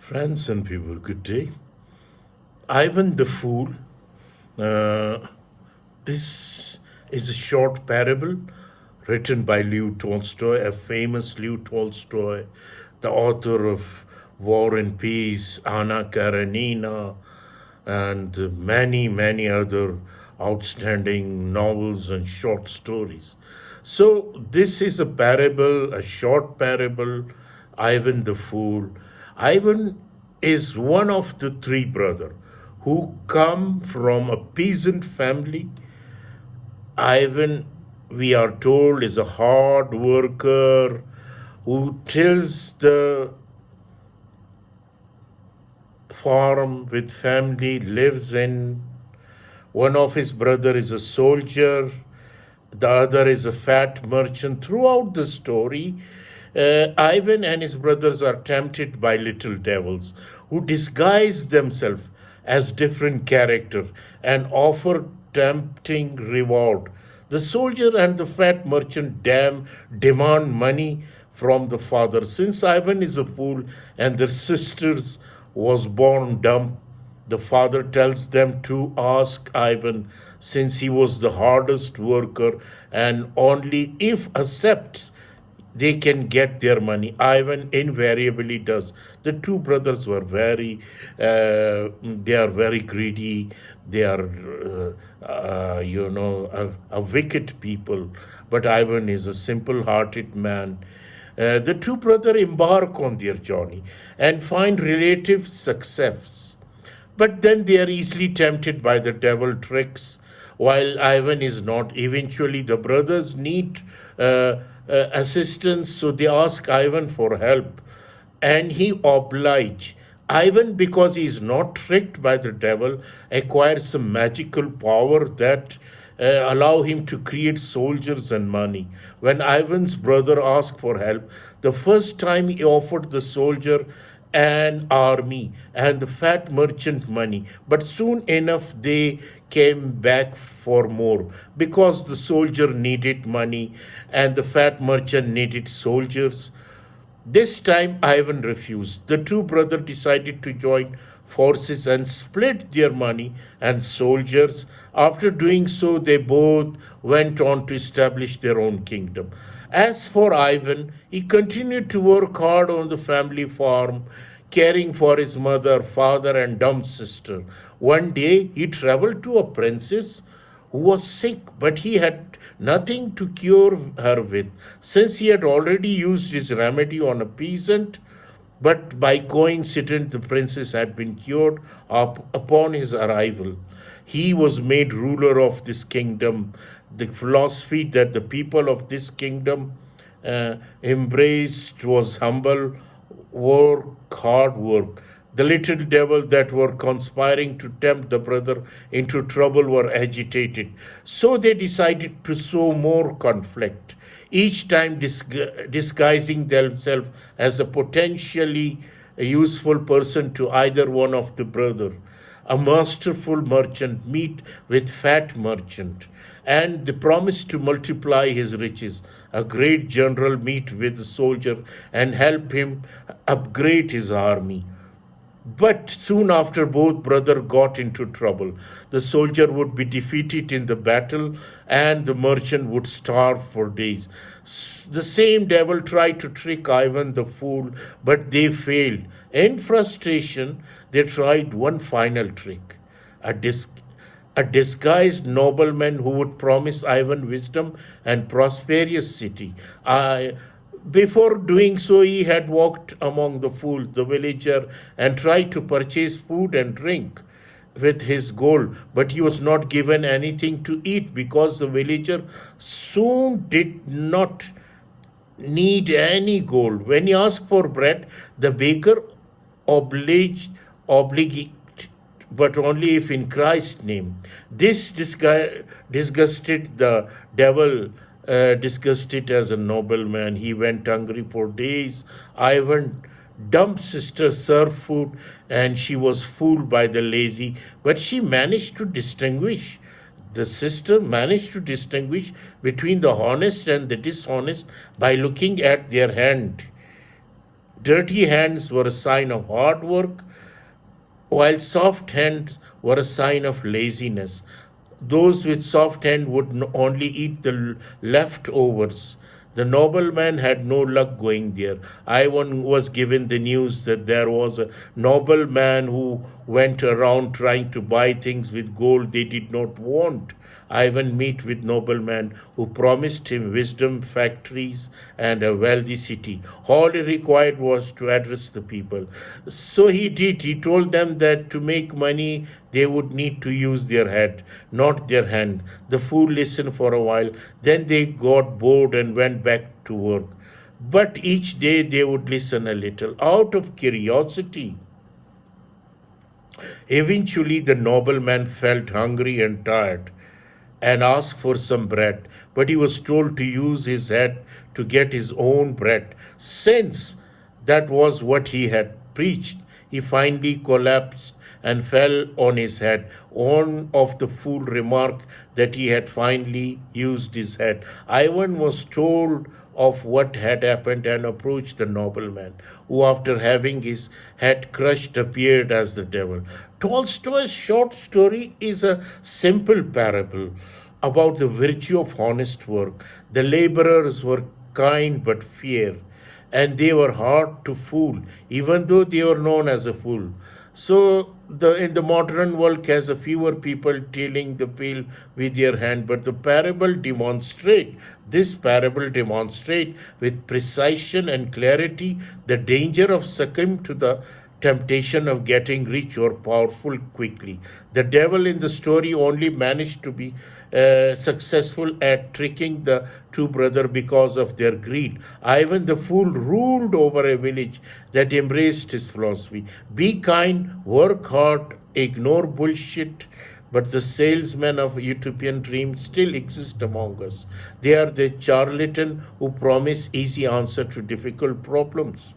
Friends and people, good day. Ivan the Fool. Uh, this is a short parable written by Leo Tolstoy, a famous Leo Tolstoy, the author of War and Peace, Anna Karenina, and many, many other outstanding novels and short stories. So, this is a parable, a short parable, Ivan the Fool. Ivan is one of the three brothers who come from a peasant family. Ivan, we are told, is a hard worker who tills the farm with family, lives in. One of his brother is a soldier, the other is a fat merchant. Throughout the story, Ivan and his brothers are tempted by little devils who disguise themselves as different characters and offer tempting reward. The soldier and the fat merchant demand money from the father. Since Ivan is a fool and their sisters was born dumb, the father tells them to ask Ivan, since he was the hardest worker, and only if accepts they can get their money. Ivan invariably does. The two brothers were they are very greedy. They are, a wicked people. But Ivan is a simple-hearted man. The two brothers embark on their journey and find relative success. But then they are easily tempted by the devil tricks, while Ivan is not. Eventually, the brothers need assistance, so they ask Ivan for help, and he obliges. Ivan, because he is not tricked by the devil, acquires some magical power that allow him to create soldiers and money. When Ivan's brother asked for help, the first time he offered the soldier an army and the fat merchant money, but soon enough they came back for more because the soldier needed money and the fat merchant needed soldiers. This time Ivan refused. The two brothers decided to join forces and split their money and soldiers. After doing so, they both went on to establish their own kingdom. As for Ivan, he continued to work hard on the family farm, caring for his mother, father, and dumb sister. One day, he traveled to a princess who was sick, but he had nothing to cure her with, since he had already used his remedy on a peasant. But by coincidence, the princess had been cured upon his arrival. He was made ruler of this kingdom. The philosophy that the people of this kingdom embraced was humble work, hard work. The little devils that were conspiring to tempt the brother into trouble were agitated. So they decided to sow more conflict, each time disguising themselves as a potentially useful person to either one of the brothers. A masterful merchant meet with fat merchant, and they promise to multiply his riches. A great general meet with a soldier and help him upgrade his army. But soon after, both brothers got into trouble. The soldier would be defeated in the battle, and the merchant would starve for days. The same devil tried to trick Ivan the fool, but they failed. In frustration, they tried one final trick. A, dis- a disguised nobleman who would promise Ivan wisdom and prosperous city. Before doing so, he had walked among the fools, the villager, and tried to purchase food and drink with his gold, but he was not given anything to eat because the villager soon did not need any gold. When he asked for bread, the baker obliged, but only if in Christ's name. This disgusted the devil, disgusted as a nobleman. He went hungry for days. Ivan dumb sister served food, and she was fooled by the lazy, but she managed to distinguish. The sister managed to distinguish between the honest and the dishonest by looking at their hand. Dirty hands were a sign of hard work, while soft hands were a sign of laziness. Those with soft hand would only eat the leftovers. The nobleman had no luck going there. Ivan was given the news that there was a nobleman who went around trying to buy things with gold they did not want. Ivan met with nobleman who promised him wisdom, factories, and a wealthy city. All he required was to address the people. So he did. He told them that to make money, they would need to use their head, not their hand. The fool listened for a while. Then they got bored and went back to work. But each day they would listen a little out of curiosity. Eventually, the nobleman felt hungry and tired and asked for some bread, but he was told to use his head to get his own bread. Since that was what he had preached, he finally collapsed and fell on his head. One of the fool remarked that he had finally used his head. Ivan was told of what had happened and approached the nobleman, who, after having his head crushed, appeared as the devil. Tolstoy's short story is a simple parable about the virtue of honest work. The laborers were kind but fair, and they were hard to fool, even though they were known as a fool. So in the modern world has a fewer people tilling the field with their hand, but this parable demonstrate with precision and clarity the danger of succumbing to the temptation of getting rich or powerful quickly. The devil in the story only managed to be successful at tricking the two brothers because of their greed. Ivan the fool ruled over a village that embraced his philosophy. Be kind, work hard, ignore bullshit. But the salesmen of utopian dreams still exist among us. They are the charlatan who promise easy answer to difficult problems.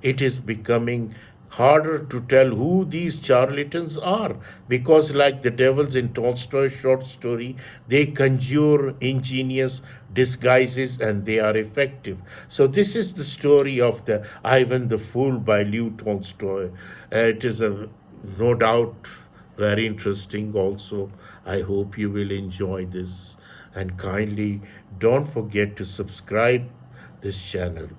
It is becoming harder to tell who these charlatans are because, like the devils in Tolstoy's short story, they conjure ingenious disguises and they are effective. So this is the story of the Ivan the Fool by Leo Tolstoy. It is no doubt very interesting also. I hope you will enjoy this, and kindly don't forget to subscribe this channel.